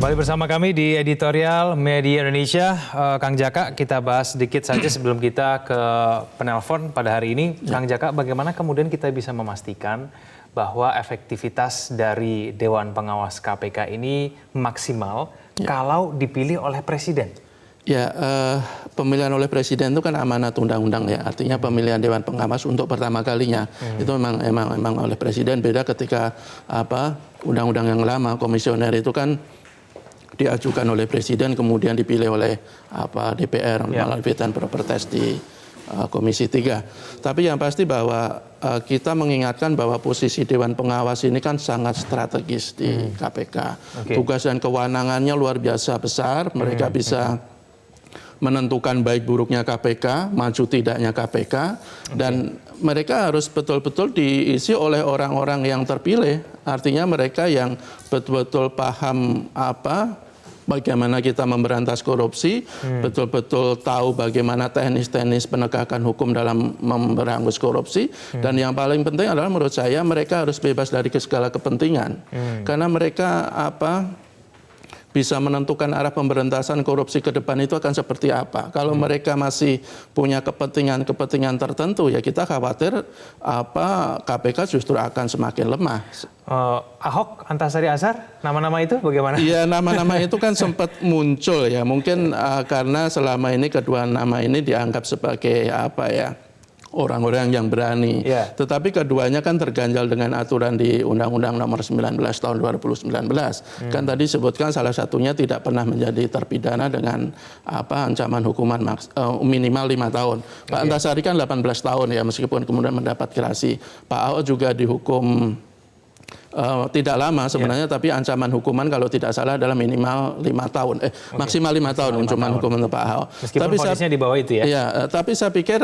Kembali bersama kami di editorial Media Indonesia. Kang Jaka, kita bahas sedikit saja sebelum kita ke penelpon pada hari ini. Kang Jaka, bagaimana kemudian kita bisa memastikan bahwa efektivitas dari Dewan Pengawas KPK ini maksimal kalau dipilih oleh Presiden? Ya, pemilihan oleh Presiden itu kan amanat undang-undang ya. Artinya pemilihan Dewan Pengawas untuk pertama kalinya itu memang oleh Presiden. Beda ketika undang-undang yang lama, komisioner itu kan diajukan oleh Presiden kemudian dipilih oleh DPR melalui fit and proper test di Komisi 3. Tapi yang pasti bahwa kita mengingatkan bahwa posisi Dewan Pengawas ini kan sangat strategis di KPK. Tugas dan kewenangannya luar biasa besar. Mereka bisa menentukan baik buruknya KPK, maju tidaknya KPK, dan mereka harus betul-betul diisi oleh orang-orang yang terpilih. Artinya mereka yang betul-betul paham bagaimana kita memberantas korupsi, betul-betul tahu bagaimana teknis-teknis penegakan hukum dalam memberangus korupsi, dan yang paling penting adalah menurut saya mereka harus bebas dari segala kepentingan, karena mereka bisa menentukan arah pemberantasan korupsi ke depan itu akan seperti apa. Kalau mereka masih punya kepentingan tertentu, ya kita khawatir KPK justru akan semakin lemah. Ahok, Antasari Azhar, nama-nama itu bagaimana? Iya, nama-nama itu kan sempat muncul ya. Mungkin karena selama ini kedua nama ini dianggap sebagai orang-orang yang berani. Tetapi keduanya kan terganjal dengan aturan di Undang-Undang Nomor 19 tahun 2019. Kan tadi sebutkan salah satunya tidak pernah menjadi terpidana dengan ancaman hukuman minimal 5 tahun. Pak Antasari kan 18 tahun ya, meskipun kemudian mendapat gerasi. Pak Ahok juga dihukum tidak lama sebenarnya, tapi ancaman hukuman kalau tidak salah adalah minimal 5 tahun, maksimal 5 tahun ancaman hukuman untuk Pak Ahok. Meskipun vonisnya di bawah itu ya. Iya, tapi saya pikir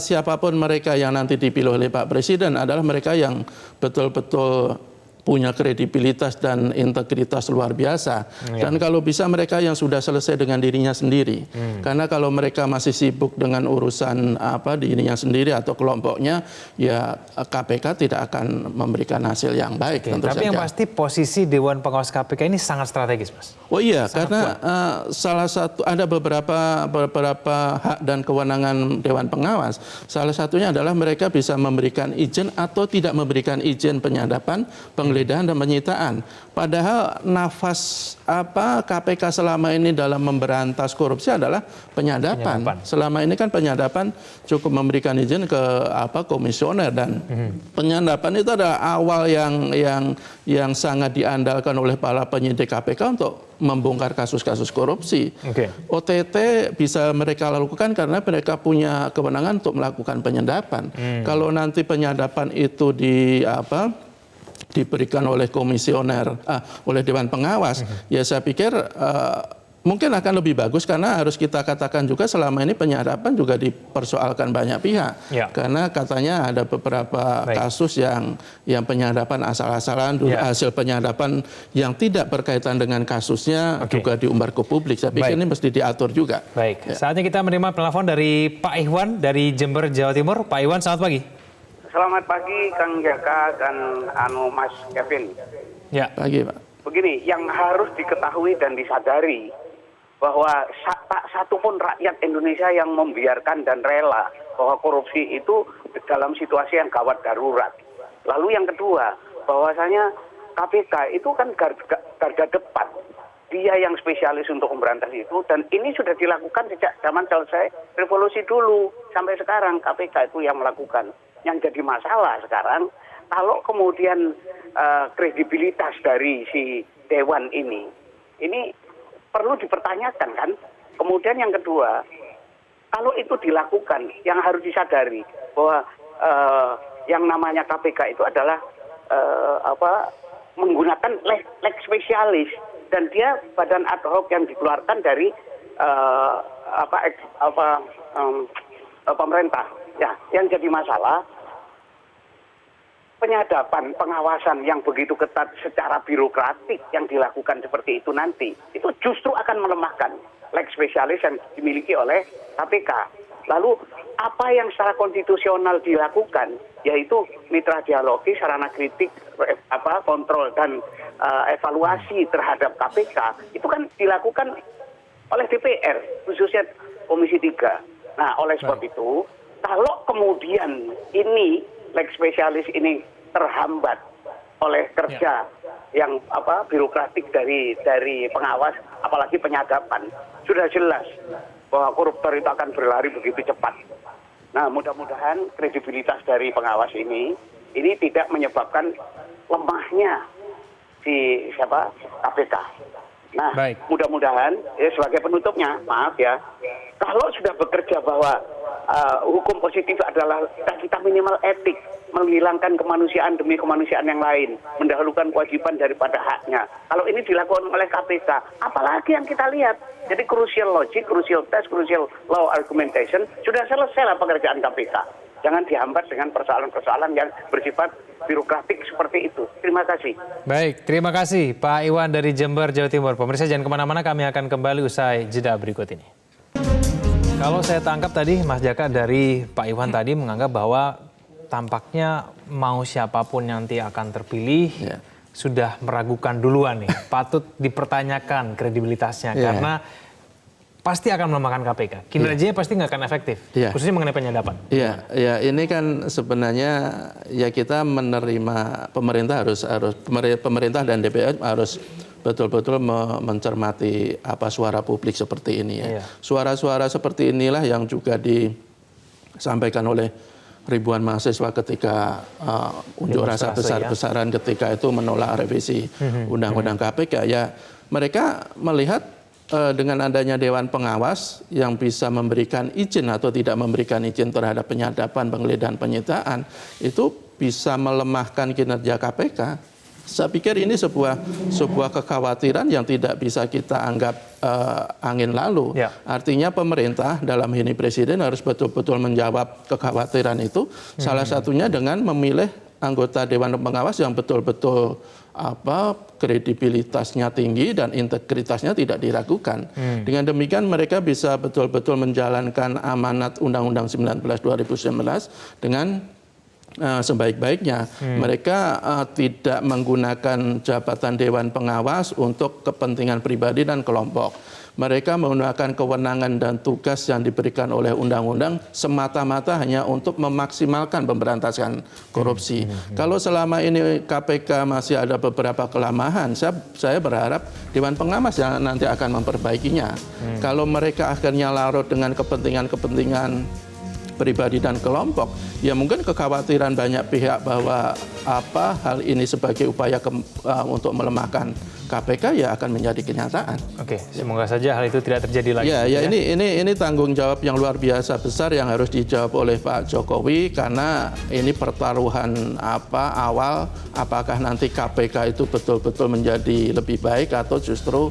siapapun mereka yang nanti dipilih oleh Pak Presiden adalah mereka yang betul-betul punya kredibilitas dan integritas luar biasa. Dan kalau bisa mereka yang sudah selesai dengan dirinya sendiri. Karena kalau mereka masih sibuk dengan urusan dirinya sendiri atau kelompoknya, ya KPK tidak akan memberikan hasil yang baik. Tentu tapi saja. Yang pasti posisi Dewan Pengawas KPK ini sangat strategis, Mas. Oh iya, karena salah satu ada beberapa hak dan kewenangan Dewan Pengawas. Salah satunya adalah mereka bisa memberikan izin atau tidak memberikan izin penyadapan, penggeledahan dan penyitaan. Padahal nafas KPK selama ini dalam memberantas korupsi adalah penyadapan. Selama ini kan penyadapan cukup memberikan izin ke komisioner, dan penyadapan itu adalah awal yang sangat diandalkan oleh para penyidik KPK untuk membongkar kasus-kasus korupsi. OTT bisa mereka lakukan karena mereka punya kewenangan untuk melakukan penyadapan. Kalau nanti penyadapan itu diberikan oleh komisioner, oleh Dewan Pengawas, ya saya pikir mungkin akan lebih bagus, karena harus kita katakan juga selama ini penyadapan juga dipersoalkan banyak pihak. Karena katanya ada beberapa kasus yang penyadapan asal-asalan, hasil penyadapan yang tidak berkaitan dengan kasusnya juga diumbar ke publik. Saya pikir ini mesti diatur juga. Saatnya kita menerima telepon dari Pak Iwan dari Jember, Jawa Timur. Pak Iwan, selamat pagi. Selamat pagi Kang Jaka dan Mas Kevin. Pagi Pak. Begini, yang harus diketahui dan disadari bahwa tak satu pun rakyat Indonesia yang membiarkan dan rela bahwa korupsi itu dalam situasi yang gawat darurat. Lalu yang kedua, bahwasanya KPK itu kan garda depan. Dia yang spesialis untuk memberantas itu, dan ini sudah dilakukan sejak zaman selesai revolusi dulu sampai sekarang KPK itu yang melakukan. Yang jadi masalah sekarang, kalau kemudian kredibilitas dari si Dewan ini perlu dipertanyakan kan. Kemudian yang kedua, kalau itu dilakukan, yang harus disadari bahwa yang namanya KPK itu adalah menggunakan leg spesialis, dan dia badan ad hoc yang dikeluarkan dari pemerintah. Ya, yang jadi masalah penyadapan, pengawasan yang begitu ketat secara birokratik yang dilakukan seperti itu nanti, itu justru akan melemahkan leg spesialis yang dimiliki oleh KPK. Lalu apa yang secara konstitusional dilakukan, yaitu mitra dialogis, sarana kritik, kontrol dan evaluasi terhadap KPK, itu kan dilakukan oleh DPR, khususnya Komisi 3. Nah, oleh sebab itu, kalau kemudian ini leg spesialis ini terhambat oleh kerja yang birokratik dari pengawas, apalagi penyadapan, sudah jelas bahwa koruptor itu akan berlari begitu cepat. Nah, mudah-mudahan kredibilitas dari pengawas ini tidak menyebabkan lemahnya si KPK. Nah, mudah-mudahan sebagai penutupnya, maaf ya, kalau sudah bekerja bahwa hukum positif adalah kita minimal etik, menghilangkan kemanusiaan demi kemanusiaan yang lain, mendahulukan kewajiban daripada haknya. Kalau ini dilakukan oleh KPK, apalagi yang kita lihat? Jadi crucial logic, crucial test, crucial law argumentation, sudah selesai lah pekerjaan KPK. Jangan dihambat dengan persoalan-persoalan yang bersifat birokratik seperti itu. Terima kasih. Baik, terima kasih Pak Iwan dari Jember, Jawa Timur. Pemirsa jangan kemana-mana, kami akan kembali usai jeda berikut ini. Kalau saya tangkap tadi, Mas Jaka, dari Pak Iwan tadi menganggap bahwa tampaknya mau siapapun nanti akan terpilih, sudah meragukan duluan nih. Patut dipertanyakan kredibilitasnya, karena pasti akan melemahkan KPK. Kinerjanya pasti nggak akan efektif, khususnya mengenai penyadapan. Iya, ini kan sebenarnya ya kita menerima pemerintah pemerintah dan DPR harus betul-betul mencermati suara publik seperti ini ya. Suara-suara seperti inilah yang juga disampaikan oleh ribuan mahasiswa ketika unjuk rasa besar-besaran ketika itu menolak revisi Undang-Undang KPK. Ya, mereka melihat dengan adanya Dewan Pengawas yang bisa memberikan izin atau tidak memberikan izin terhadap penyadapan, penggeledahan, penyitaan, itu bisa melemahkan kinerja KPK. Saya pikir ini sebuah kekhawatiran yang tidak bisa kita anggap angin lalu. Artinya pemerintah dalam ini presiden harus betul-betul menjawab kekhawatiran itu. Salah satunya dengan memilih anggota Dewan Pengawas yang betul-betul kredibilitasnya tinggi dan integritasnya tidak diragukan. Dengan demikian mereka bisa betul-betul menjalankan amanat Undang-Undang 19 2019 dengan sebaik-baiknya. Mereka tidak menggunakan jabatan Dewan Pengawas untuk kepentingan pribadi dan kelompok. Mereka menggunakan kewenangan dan tugas yang diberikan oleh undang-undang semata-mata hanya untuk memaksimalkan pemberantasan korupsi. Kalau selama ini KPK masih ada beberapa kelemahan, saya berharap Dewan Pengawas yang nanti akan memperbaikinya. Kalau mereka akhirnya larut dengan kepentingan pribadi dan kelompok, ya mungkin kekhawatiran banyak pihak bahwa hal ini sebagai upaya untuk melemahkan KPK ya akan menjadi kenyataan. Oke, semoga saja hal itu tidak terjadi lagi. Ini tanggung jawab yang luar biasa besar yang harus dijawab oleh Pak Jokowi, karena ini pertaruhan awal apakah nanti KPK itu betul-betul menjadi lebih baik atau justru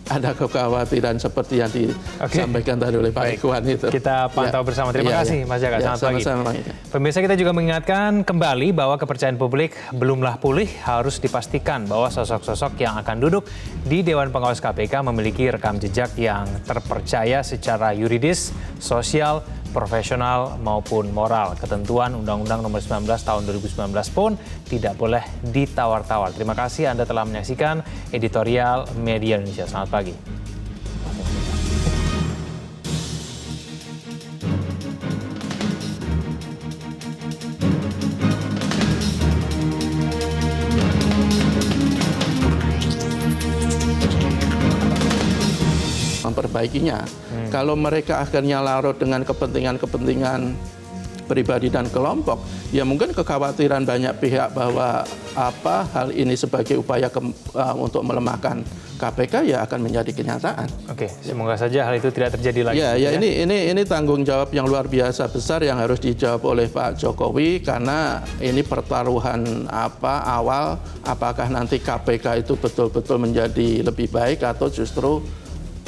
ada kekhawatiran seperti yang disampaikan tadi oleh Pak Iwan itu. Kita pantau bersama. Terima kasih Mas Jaka. Selamat pagi. Pemirsa, kita juga mengingatkan kembali bahwa kepercayaan publik belumlah pulih. Harus dipastikan bahwa sosok-sosok yang akan duduk di Dewan Pengawas KPK memiliki rekam jejak yang terpercaya secara yuridis, sosial, profesional maupun moral. Ketentuan Undang-Undang Nomor 19 Tahun 2019 pun tidak boleh ditawar-tawar. Terima kasih Anda telah menyaksikan editorial Media Indonesia. Selamat pagi. Memperbaikinya. Kalau mereka akhirnya larut dengan kepentingan pribadi dan kelompok, ya mungkin kekhawatiran banyak pihak bahwa hal ini sebagai upaya untuk melemahkan KPK ya akan menjadi kenyataan. Oke, semoga saja hal itu tidak terjadi lagi. Ini tanggung jawab yang luar biasa besar yang harus dijawab oleh Pak Jokowi, karena ini pertaruhan awal apakah nanti KPK itu betul-betul menjadi lebih baik atau justru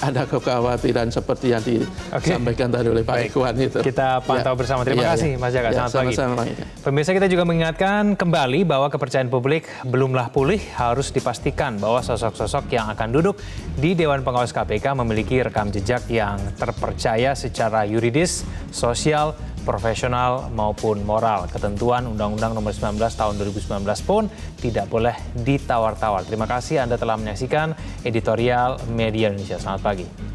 ada kekhawatiran seperti yang disampaikan tadi oleh Pak Iwan itu. Kita pantau bersama. Terima kasih Mas Jaka. Selamat pagi. Pemirsa, kita juga mengingatkan kembali bahwa kepercayaan publik belumlah pulih. Harus dipastikan bahwa sosok-sosok yang akan duduk di Dewan Pengawas KPK memiliki rekam jejak yang terpercaya secara yuridis, sosial, profesional maupun moral. Ketentuan Undang-Undang Nomor 19 Tahun 2019 pun tidak boleh ditawar-tawar. Terima kasih Anda telah menyaksikan editorial Media Indonesia. Selamat pagi.